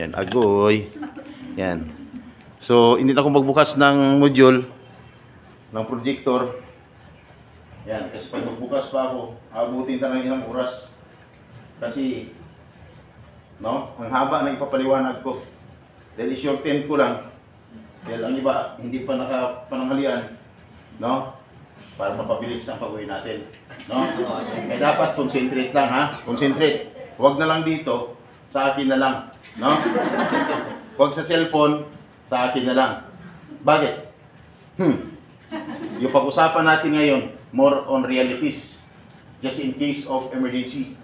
Yan, agoy. Yan. So, hindi na ako magbukas ng module ng projector. Yan, kasi pag magbukas pa ako, abutin talaga ilang oras. Kasi, no, ang haba na ipapaliwanag ko. Dahil i-shorten ko lang. Dahil ang iba, hindi pa nakapanangalian, no? Para mapabilis ang pag-uwi natin, no? Kaya dapat concentrate lang, ha? Concentrate. Huwag na lang dito, sa akin na lang, no? Huwag sa cellphone, sa akin na lang. Bakit? Yung pag-usapan natin ngayon, more on realities. Just in case of emergency,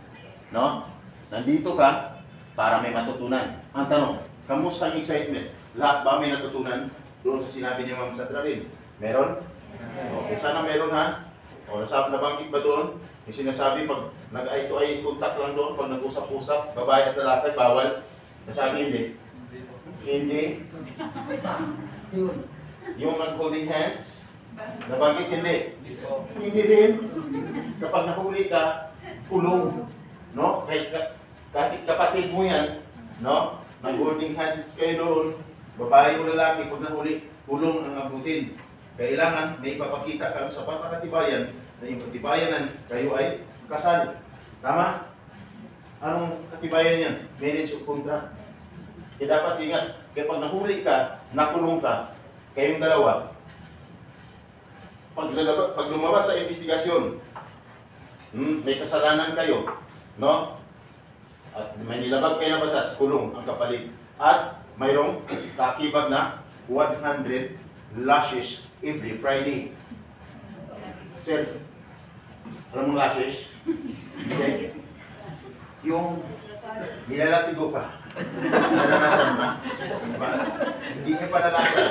no? Nandito ka para may matutunan. Ang tanong, kamusta ang excitement? Lahat ba may natutunan doon sa sinabi ni Ma'am Sadralin? Meron? Okay, sana meron, ha? O, nabanggit ba doon? Yung sinasabi, pag nag-eye to eye contact lang doon, pag nag-usap-usap, babae at lalaki, bawal. Nasabi hindi? Hindi. Yung nag-holding hands, nabanggit hindi? Hindi din. Kapag nahuli ka, kulong. No? Kahit kapatid mo yan, no? Nag-holding hands kayo doon, babae o lalaki, pag nahuli, kulong ang abutin. Kailangan may ipapakita kang sapat na katibayan na yung katibayanan kayo ay kasal. Tama? Anong katibayan yan? Marriage of contract. Kaya dapat ingat, kaya pag nahuli ka, nakulong ka, kayong dalawa, pag lumabas sa investigasyon, may kasalanan kayo, no? At may nilabag kayo na batas, kulong ang kapalit. At mayroong kakibag na 100 lashes every Friday. Sir, alam mong lashes? Okay. Yung nilalatigo pa. Naranasan mo na? Diba? Hindi ka pa naranasan.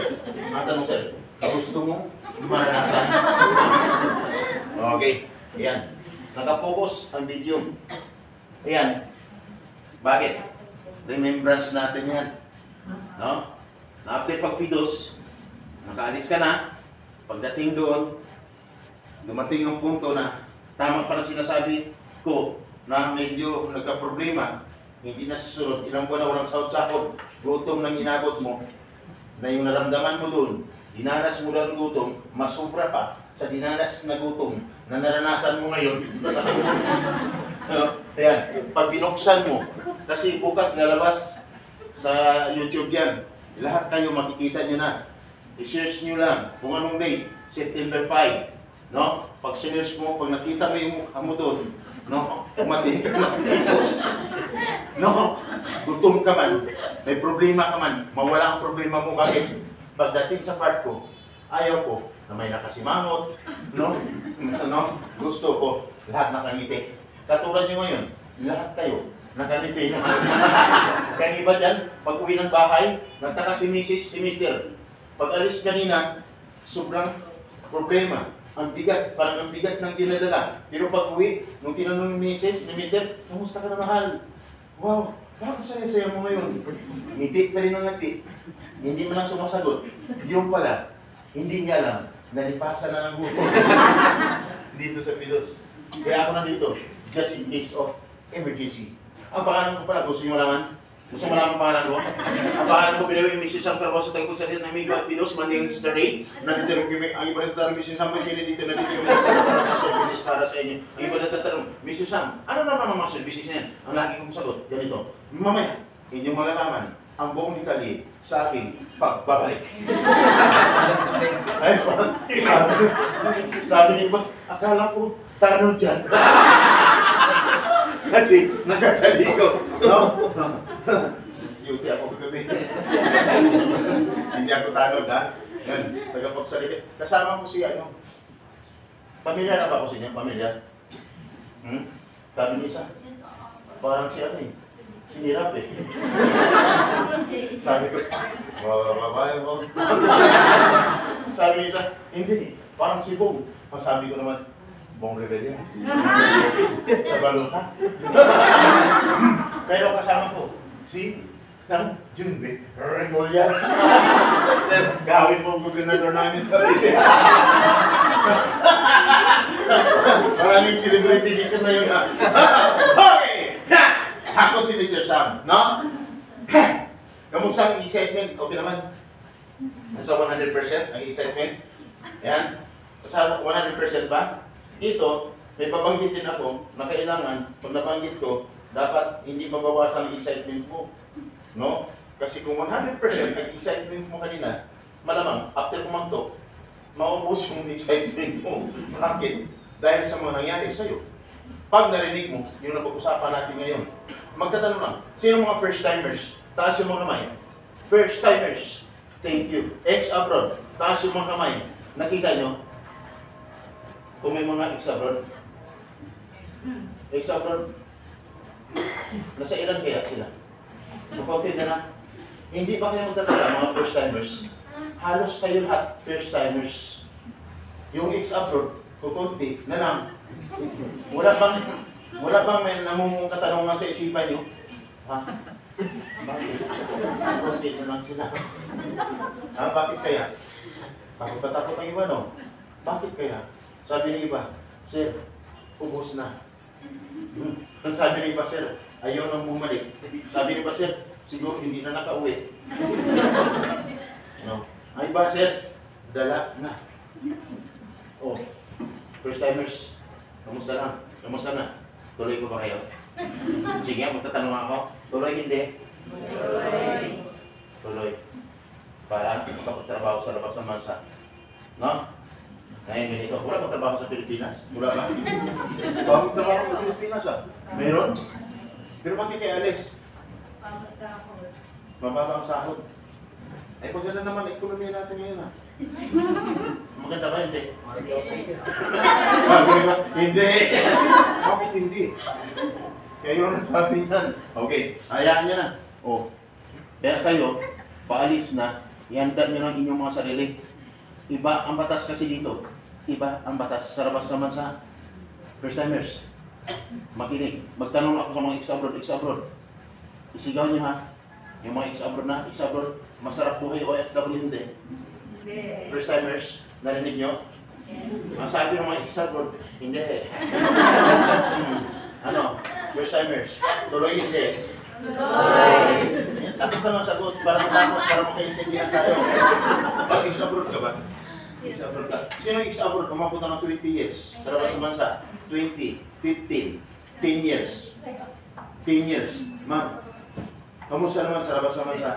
Ang tanong, sir, gusto mo maranasan? Okay. Ayan. Nakapokus ang video. Ayan. Bakit? Remembrance natin yan. No? After pagpidos, nakaalis ka na, pagdating doon, dumating ang punto na tama pa na sinasabi ko na medyo nagka-problema, hindi na susunod, ilang buwan na walang sahod-sahod, gutom nang inabot mo, na yung naramdaman mo doon, dinanas mo lang gutom, masubra pa sa dinanas na gutom na naranasan mo ngayon. Ayan, pag binuksan mo, kasi bukas nalabas sa YouTube yan, lahat kayo makikita nyo na. I-search nyo lang kung anong date, September 5. No? Pag sinerge mo, pag nakita mo yung mukha mo doon, no? Umating ka ng pitos. No? Gutom ka man, may problema ka man, mawala ang problema mo. Bakit? Pagdating sa part ko, ayaw ko na may nakasimangot, no? No? Gusto ko, lahat nakangiti. Katulad nyo ngayon, lahat kayo nakangiti naman. Kaya iba dyan, pag uwi ng bahay, nagtaka si Mrs., si Mr. Pag alis kanina, sobrang problema. Ang bigat, parang ang bigat ng dinadala. Pero pag uwi, nung tinanong ni Mrs., ni Mr., kamusta ka na mahal? Wow, parang kasaya-saya mo ngayon. Ngiti pa rin ang ngiti. Hindi mo lang sumasagot. Yung pala, hindi niya alam, nalipasan na ng gutom. Dito sa Pidos. Kaya ako nandito, just in case of emergency. Ang pangalan ko pala, gusto niyo malaman? Gusto mo malaman ang pangalan ko? Ang pangalan ko, pinawin Mrs. Sam Carboso, tayo ko sa rin ng Amigo at Pidos, Monday and Saturday. Nandito rin kami, ang iba na tatanong, Mrs. Sam, nandito kami sa services para sa inyo. Ang iba na tatanong, Mrs. Sam, ano naman ang mga services niyan? Ang lagi kong sagot, ganito. Mamaya, inyong malalaman ang buong detalye sa aking pagbabalik. Ay, sabi niyo ba, akala ko, tanong dyan. Kasi, nagkasali ko. No? Duty ako kagabi. Hindi ako tanong, ha? Yan, tagapagsalita. Kasama ko si ano. Pamilya na ba ako sa inyo? Pamilya? Sabi niya isa. Parang si ano eh. Sinirap eh. Sabi ko, babae mo. Sabi niya isa, hindi. Parang si Bong. Sabi ko naman, Bong Rebellion. Sa balota. Pero kasama ko, si Junbe Remulla. Sir, gawin mo ang gobernador namin sa Pilipinas. Maraming celebrity dito ngayon ha. Okay! Ako si Mr. Sam, no? Kamusta ang excitement? Okay naman? Nasa 100% ang excitement? Yan. Sa 100% ba? Dito, may babanggitin ako na kailangan, pag nabanggit ko, dapat hindi mabawasan ang excitement mo. No? Kasi kung 100% ang excitement mo kanina, malamang, after kumantok, maubos yung excitement mo. Bakit? Dahil sa mga nangyari sa'yo. Pag narinig mo, yung napag-usapan natin ngayon, magtatanong lang, sino mga first-timers? Taas yung mga kamay. First-timers. Thank you. Ex-abroad. Taas yung mga kamay. Nakita nyo? Kung may mga ex-abroad. Ex-abroad. Nasa ilan kaya sila? Mapuntin na na. Hindi ba kayo magtataka mga first-timers? Halos kayo lahat first-timers. Yung ex-abroad, kukunti na lang. Wala bang may namumong katanungan sa isipan nyo? Ha? Bakit? Kukunti na lang sila. Ha? Bakit kaya? Takot ang iba, no? Bakit kaya? Sabi ng iba, Sir, ubos na. Sabi ng iba, Sir, ayaw nang bumalik. Sabi ng iba, Sir, siguro hindi na nakauwi. No. Ay ba, Sir? Dala na. Oh, first timers, kamusta na? Kamusta na? Tuloy ko ba kayo? Sige, magtatanong ako. Tuloy, hindi? Tuloy. Tuloy. Para makapagtrabaho sa labas ng bansa. No? Ngayon, ganito. Wala bang trabaho sa Pilipinas? Wala ba? Bakit trabaho sa Pilipinas, ah? Meron? Pero bakit kayo alis? Sahod. Mababa ang sahod. Ay, pag gano'n naman, ekonomiya natin ngayon, ah. Maganda ba? Hindi. Sabi nila, hindi. Bakit hindi? Kaya yun ang sabi niyan. Okay, hayaan niya na. Oh. Kaya kayo, paalis na, ihanda niyo ng inyong mga sarili. Iba ang batas kasi dito. Iba ang batas sa labas naman sa first timers. Makinig. Magtanong ako sa mga ex-abroad. Isigaw niyo ha. Yung mga ex-abroad, masarap po kayo OFW, hindi. First timers, narinig nyo? Ang sabi ng mga ex-abroad, hindi. Ano? First timers, tuloy hindi. Yan, sabi ka ng sagot para matapos, para makaintindihan tayo. Pag ex-abroad ka ba? Ex-abroad ka. Sino yung ex-abroad? Umapunta ng 20 years. Sa labas ng bansa. 20, 15, 10 years. 10 years. Ma'am, kamusta naman sa labas ng bansa?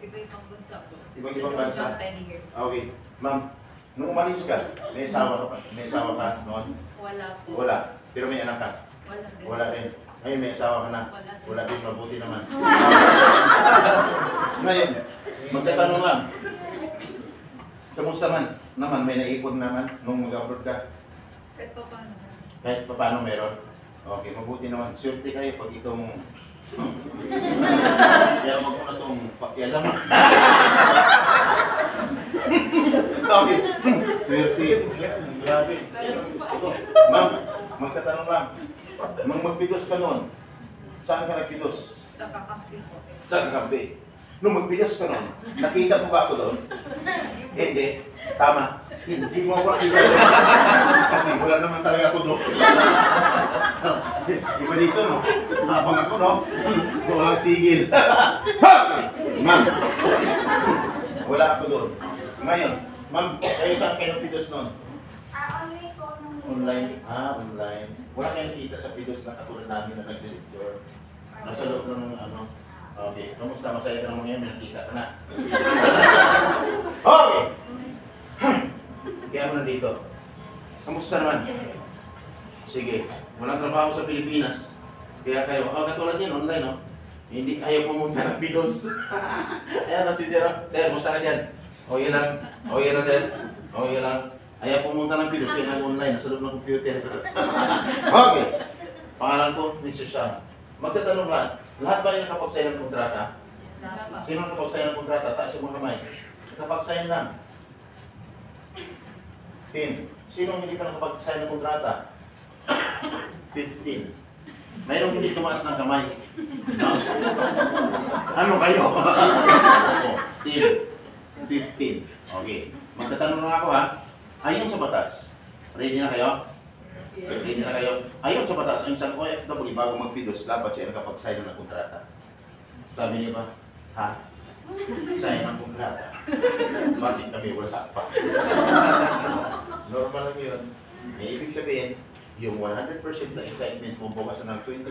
Iba-ibang bansa po. Ibang bansa? 10 years. Okay. Ma'am, nung umalis ka, may asawa ka pa? May asawa ka noon? Wala po. Wala. Pero may anak ka? Wala din. Wala rin. Ngayon may asawa ka na? Wala din. Wala din. Mabuti naman. Ngayon, magtatanong lang. Kamusta man? Naman, may naipon naman nung mag-abroad ka? Kahit pa paano. Kahit pa paano meron? Okay, mabuti naman. Swerte kayo pag itong... Kaya wag mo na itong pakialam. Okay. Swerte. Grabe. Ma'am, magtatanong lang. Nung magpidos ka noon, saan ka nagpidos? Sa kakampi po. Sa kakampi. Nung magpidos ka noon, nakita mo ba ako doon? Hindi. Tama. Hindi mo ako nakita doon. Kasi wala naman talaga ako doon. Iba dito, no? Habang ako, no? Walang tigil. Ma'am, wala ako doon. Ngayon, ma'am, kayo saan kayo nagpidos noon? Online po. Online? Online. Wala kayong nakita sa pidos na katulad namin na nag-lecture. Nasa loob ng ano. Okay. Kamusta? Masaya ka naman ngayon? May nakita ka na. Okay! Kaya mo na dito. Kamusta naman? Sige. Walang trabaho sa Pilipinas. Kaya kayo, katulad yan, online, no? Hindi, ayaw pumunta ng pidos. Ayan, si Sir. Sir, musta ka dyan? Okay lang. Okay lang, Sir. Okay lang. Ayaw pumunta ng pidos, kaya nag-online. Nasa loob ng computer. Okay. Pangalan ko, Mr. Sham. Magtatanong lang. Lahat ba yung nakapag-sign ng kontrata? Sino nakapag-sign ng kontrata? Taas yung mga kamay. Nakapag-sign lang. 10. Sino hindi pa nakapag-sign ng kontrata? 15. Mayroong hindi tumaas ng kamay. No? Ano kayo? 10. 15. Okay. Magtatanong lang ako ha. Ayon sa batas. Ready na kayo? Yes. Ready na kayo? Ayon sa batas, ang isang OFW bago magpidos, dapat siya nakapag-sign ng kontrata. Sabi niyo ba? Ha? Sign ang kontrata. Bakit kami wala pa? Normal lang yun. May ibig sabihin, yung 100% na excitement mo bukas ng 20%,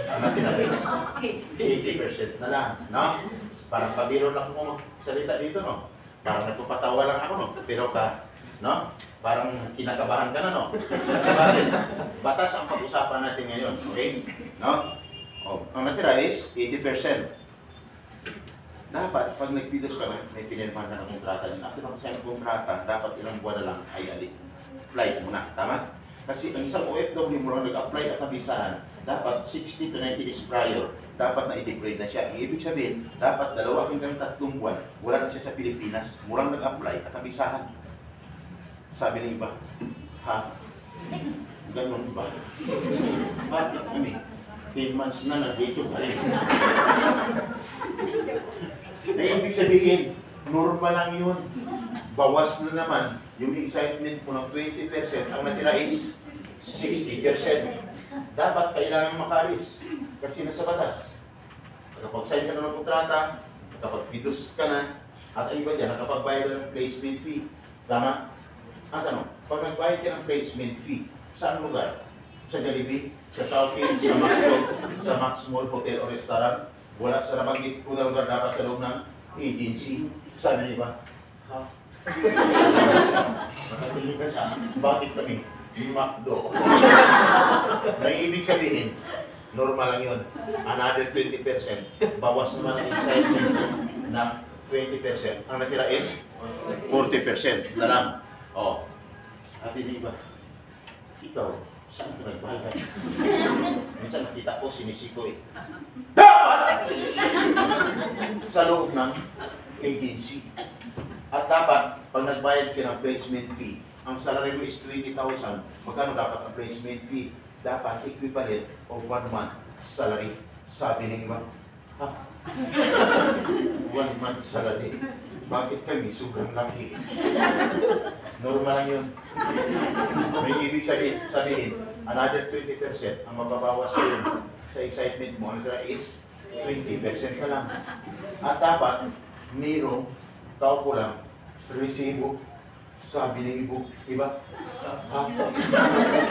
ang natira is 80% na lang, no? Parang pabiro lang mo magsalita dito, no? Parang nagpapatawa lang ako, no? Pero no? Parang kinakabahan ka na, no? Kasi bakit? Batas ang pag-usapan natin ngayon, okay? No? Ang natira is 80%. Dapat, pag nag-videos ka na, may pinirmahan ka ng kontrata din. After mag-sign ng kontrata, dapat ilang buwan na lang ay apply mo na. Tama? Kasi ang isang OFW mo lang nag-apply at nabisahan, dapat 60 to 90 days prior, dapat na i-degrade na siya. Ang ibig sabihin, dapat 2 hanggang 3 buwan, wala na siya sa Pilipinas, murang nag-apply at nabisahan. Sabi ng iba, ha? Ganun ba? Bakit kami? 10 months na nag-dito pa rin. Na ibig sabihin, normal lang yun. Bawas na naman yung excitement mo ng 20%, ang natira is 60%. Dapat kailangan makalis kasi nasa batas. Nakapag-sign ka na ng kontrata, nakapag-videos ka na, at ang iba dyan, nakapag-bayad ka ng placement fee. Tama? Ang tanong, pag nagbayad ka ng placement fee, saan lugar? Sa Jollibee, sa Taukin, sa Maxwell, sa Max Mall, hotel o restaurant, wala sa nabanggit ko na lugar dapat sa loob ng agency. Sabi niyo ba? Ha? Nakatilig ka sa bakit kami? Yung McDo. May ibig sabihin, normal lang yun. Another 20%, bawas naman ang excitement na 20%. Ang natira is 40% na lang. Oh, sabi niyo ba? Ikaw, saan ka nagbayad? Minsan nakita ko, sinisiko eh. Dapat! Sa loob ng agency. At dapat, pag nagbayad ka ng placement fee, ang salary mo is 20,000, magkano dapat ang placement fee? Dapat equivalent of 1 month salary. Sabi ng iba, ha? 1 month salary. Bakit kami sobrang laki? Normal lang yun. May ibig sabihin, another 20% ang mababawas yun sa excitement mo. Ang natira is 20% ka lang. At dapat, mayroong tao ko lang, resibo. Sabi ng iba, ha?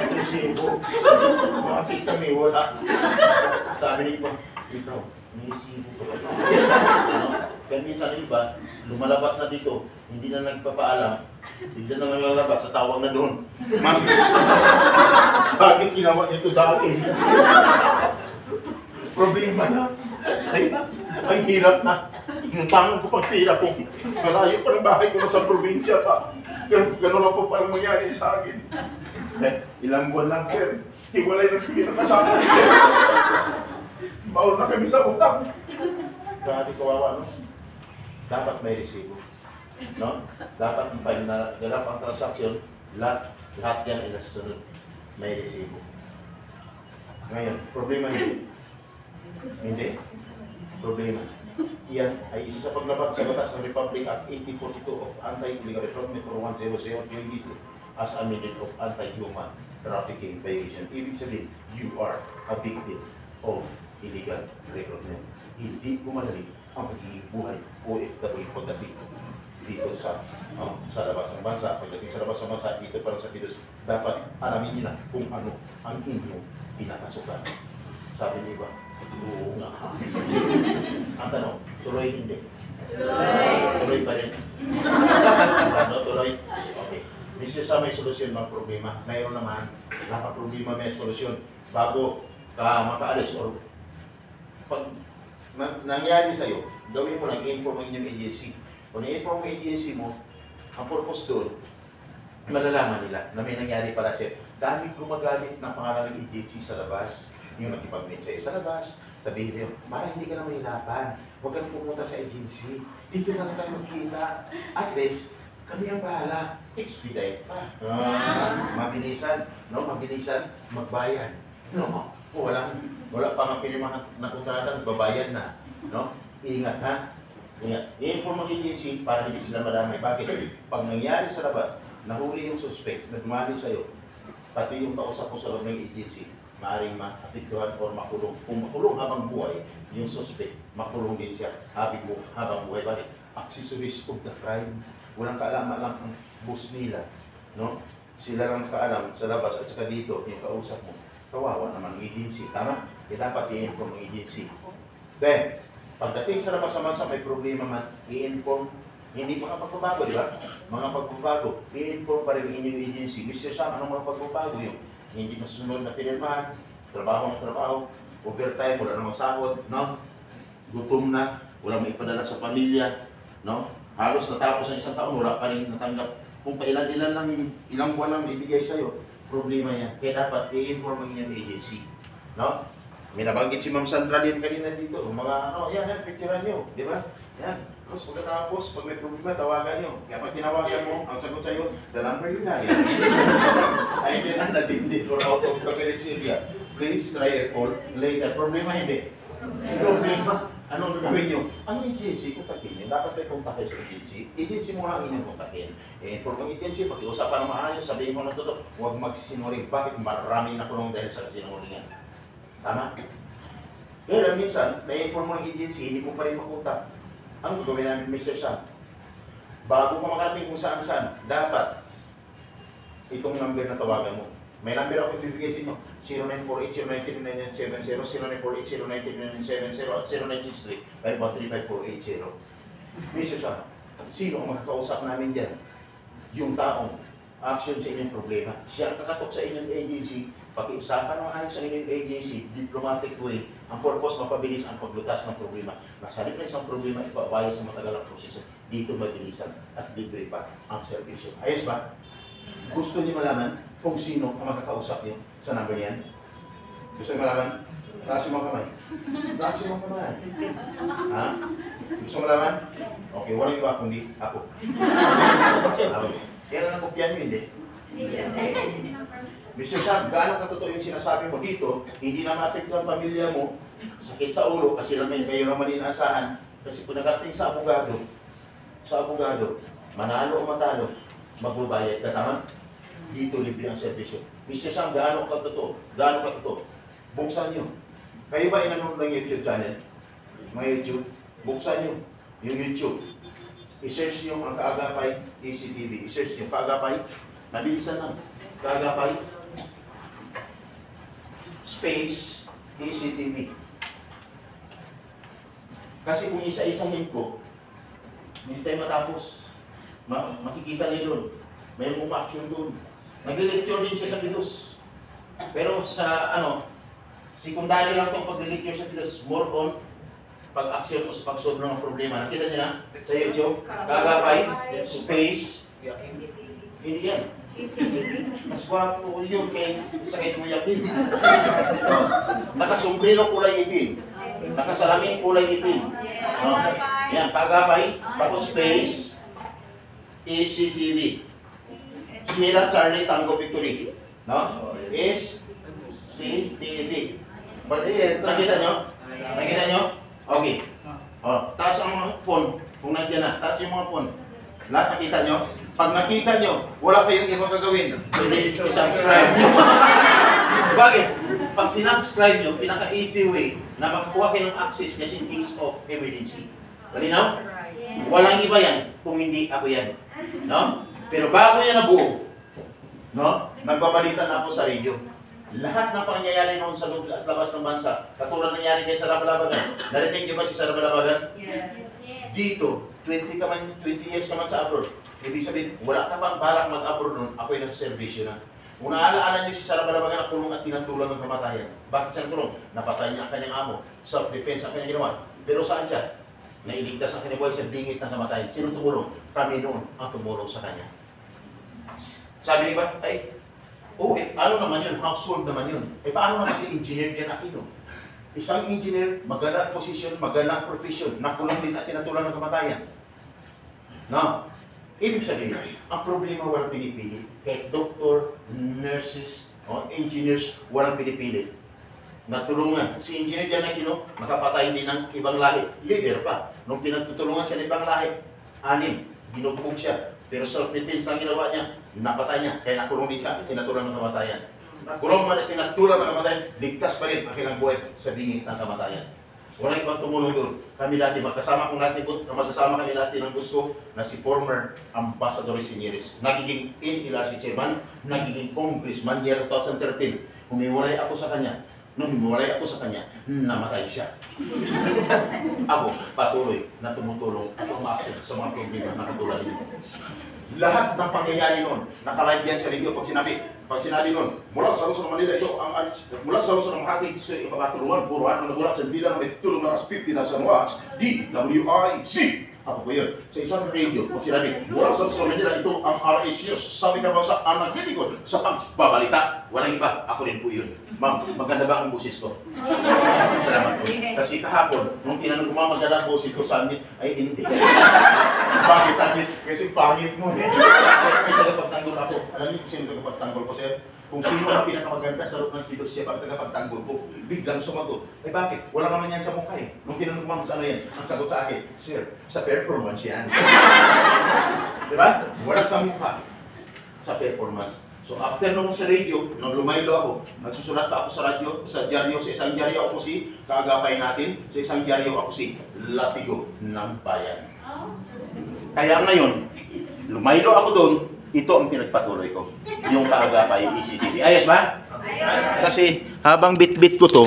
Resibo. Bakit kami wala? Sabi ng iba, ikaw, may resibo ka ba? Kaya minsan ng iba, lumalabas na dito, hindi na nagpapaalam, hindi na nalalabas, sa tawag na doon. Ma'am, bakit ginawa nito sa akin? Problema na. Ay, ang hirap na. Inutang ko pang pira ko. Malayo pa ng bahay ko na sa probinsya pa. Pero gano'n lang po parang mangyari sa akin. Ilang buwan lang, sir. Hiwalay na kami ng kasama. Baon na kami sa utang. Grabe kawawa, no? Dapat may resibo. No? Dapat pag naganap ang transaksyon, lahat yan ay nasusunod. May resibo. Ngayon, problema hindi. Hindi. Problema. Yan ay isa sa paglabag sa batas ng Republic Act 1842 of Anti-Illegal Recruitment or 10022 as amended of Anti-Human Trafficking Violation. Ibig sabihin, you are a victim of illegal recruitment. Hindi kumadali ang pagiging buhay OFW pagdating dito sa labas ng bansa. Pagdating sa labas ng bansa, dito para sa Pidos, dapat alamin niyo na kung ano ang inyong pinapasukan. Sabi niyo ba? Oo nga. Ang tanong, tuloy hindi? Tuloy pa rin. Ano, tuloy? Okay. Mr. Sa may solusyon mga problema. Mayroon naman, problema may solusyon. Bago ka makaalis or pag nangyari sa'yo, gawin mo lang, i-inform ang inyong agency. Kung i-inform ang agency mo, ang purpose doon, malalaman nila na may nangyari pala siya. Dahil gumagamit ng pangalan ng agency sa labas, yung nakipag-meet sa'yo sa labas, sabihin sa'yo, para hindi ka na mahirapan, huwag kang pumunta sa agency, dito na lang tayo magkita. At least, kami ang bahala, expedite pa. Mabilisan, no? Mabilisan, magbayan. No? Wala pa nga pinirmahan na kontrata, magbabayad na. No? Ingat ha. Ingat. I-inform ang agency para hindi sila madamay. Bakit? Pag nangyari sa labas, nahuli yung suspect, nagmali sa'yo, pati yung kausap mo sa loob ng agency, maaaring maapektuhan o makulong. Kung makulong habang buhay, yung suspect, makulong din siya habang buhay. Bakit? Accessories of the crime. Walang kaalam-alam ang boss nila. No? Sila lang kaalam sa labas at saka dito, yung kausap mo. Kawawa naman ang agency. Tama? Kaya dapat i-inform ang agency. Then, pagdating sa labas naman sa may problema man, i-inform. Hindi mga pagbabago, di ba? Mga pagbabago, i-inform pa rin ang inyong agency. Mr. Sam, anong mga pagbabago yung hindi masusunod na pinirmahan, trabaho ng trabaho, overtime, wala namang sahod, no? Gutom na, wala may ipadala sa pamilya, no? Halos natapos ang isang taon, wala pa rin natanggap. Kung ilan lang, ilang buwan lang ibigay sa'yo, problema yan. Kaya dapat i-inform ang inyong agency, no? May nabanggit si Ma'am Sandra din kanina dito, mga yan, picturean nyo, di ba? Yan. Tapos pagkatapos, pag may problema, tawagan nyo. Kaya pag tinawagan mo, ang sagot sa'yo, the number you dial. I cannot attend it or out of confidentiality. Please try a call later. Problema hindi. Problema, anong gagawin nyo? Ang agency, kontakin nyo. Dapat may kontakin sa agency. Agency mo lang inyong kontakin. For ang agency, pag-iusapan ng maayos, sabihin mo na ito, huwag magsisinungaling. Bakit maraming nakulong dahil sa kasinungalingan? Tama? Kaya minsan, na-inform mo ng agency, hindi mo pa rin makontak. Ano gagawin namin, Mr. Sam? Bago ka makarating kung saan-saan, dapat itong number na tawagan mo. May number ako ibibigay sa inyo, 0948-019-9970, 0948-019-9970, at 0963-513-5480. Mr. Sam, sino ang makakausap namin dyan? Yung taong action sa inyong problema. Siya ang kakatok sa inyong agency, pakiusapan ng ayos sa inyong agency, diplomatic way, ang purpose mapabilis ang paglutas ng problema. Nasalip na isang problema, ipabayas sa matagalang proseso, dito mabilisan at libre pa ang servisyo. Ayos ba? Gusto niyo malaman kung sino ang makakausap niyo sa number niyan? Gusto niyo malaman? Taas yung mga kamay. Taas yung mga kamay. Ha? Gusto mo malaman? Okay, walang iba kundi ako. Okay. Kaya lang nakopyan nyo, hindi? Mr. Sam, gaano katotoo yung sinasabi mo dito, hindi na maapektuhan ang pamilya mo, sakit sa ulo, kasi naman kayo naman inaasahan, kasi kung nagarating sa abogado, manalo o matalo, magbabayad ka, tama? Dito libre ang servisyo. Mr. Sam, gaano katotoo? Buksan nyo. Kayo ba inanood ng YouTube channel? Mga YouTube? Buksan nyo yung YouTube. I-search nyo ang Kaagapay ECTV. I-search nyo Kaagapay. Nabilisan lang. Kaagapay space ECTV. Kasi kung isa-isang link ko, hindi tayo matapos. Makikita niyo doon. Mayroong action doon. Nagre-lecture din siya sa Pidos. Pero sa secondary lang itong pagre-lecture sa Pidos. More on pag-action o sa pag-solve ng problema. Nakita niyo na sa YouTube? Kaagapay space. Hindi yan. Mas gwapo yun kay sakit mo yakin. Nakasombrero kulay itim. Nakasalamin kulay itim. Yan, Kaagapay, tapos space, ECTV. Sierra Charlie Tango Victory. No? ECTV. Nakita nyo? Nakita nyo? Okay. Taas ang phone. Kung nandiyan na, taas yung mga phone. Lahat nakita nyo? Pag nakita nyo, wala kayong ibang gagawin. I-subscribe nyo. Bakit? Pag sinubscribe nyo, pinaka-easy way na makakuha kayo ng access just in case of emergency. Malinaw? Walang iba yan kung hindi ako yan. No? Pero bago yan nabuo, no? Nagbabalita na ako sa radio. Lahat ng pangyayari noon sa labas ng bansa, katulad nangyari kay Sara Balabagan. Narinig niyo ba si Sara Balabagan? Yes. Dito, 20 years ka man sa abroad. Ibig sabihin, wala ka bang balak mag-abroad noon, ako'y nasa servisyo na. Kung naalaala niyo si Sara Balabagan na kulong at tinatulan ng kamatayan. Bakit siya kulong? Napatay niya ang kanyang amo. Self-defense ang kanyang ginawa. Pero saan siya? Nailigtas ang kanyang buhay sa bingit ng kamatayan. Sino tumulong? Kami noon ang tumulong sa kanya. Sabi niya ba? Ano naman yun? Household naman yun. Paano naman si Engineer Jan Aquino? Isang engineer, maganda position, maganda profession, nakulong din at tinatulan ng kamatayan. No? Ibig sabihin, ang problema walang pinipili. Kahit doctor, nurses, engineers, walang pinipili. Natulungan. Si Engineer Jan Aquino, nakapatay din ng ibang lahi. Leader pa. Nung pinagtutulungan siya ng ibang lahi, 6, binubog siya. Pero self-defense lang ginawa niya, napatay niya. Kaya nakulong din siya, tinatulan ng kamatayan. nakulong man at tinatulan ng kamatayan, ligtas pa rin ang kailang buhay sa bingit ng kamatayan. Walang ibang tumulong doon. Kami dati, magkasama kami dati ng gusto na si former Ambassador Siniris. Nagiging si chairman, nagiging congressman year 2013. Humiwalay ako sa kanya. Nung humiwalay ako sa kanya, namatay siya. Ako, patuloy na tumutulong at umaksyon sa mga problema na katulad nito. Lahat ng pangyayari noon, nakalive yan sa radio pag sinabi noon, mula sa Luzon, Manila, ito ang mula sa Luzon, ang Makati, ito ay ipakatulungan, puro at nagulat sa bilang na may tulong lakas 50,000 watts, DWIC. Ako po yun. Sa isang radio, pag sinabi, mula sa Luzon, Manila, ito ang RSU. Sabi ka ba sa anak ko sa pagbabalita? Walang iba, ako rin po yun. Ma'am, maganda ba ang boses ko? Salamat po. Kasi kahapon, nung tinanong ko, ma'am, maganda ang boses ko sa amin, ay hindi. Bakit sa amin? Kasi pangit mo eh. May tagapagtanggol ako. Alam niyo kung sino tagapagtanggol ko, sir? Kung sino ang pinakamaganda sa loob ng pilos siya pag tagapagtanggol ko, biglang sumagot. Eh bakit? Wala naman yan sa mukha eh. Nung tinanong ko, ma'am, sa ano yan? Ang sagot sa akin, sir, sa performance yan. Diba? Wala sa mukha. Sa performance. So after nung sa radio, nung lumaylo ako, nagsusulat pa ako sa radyo, sa dyaryo, sa isang dyaryo ako si Kaagapay natin, sa isang dyaryo ako si Latigo ng Bayan. Kaya ngayon, lumaylo ako doon, ito ang pinagpatuloy ko, yung Kaagapay ECTV. Ayos ba? Ayos. Kasi habang bit-bit ko to,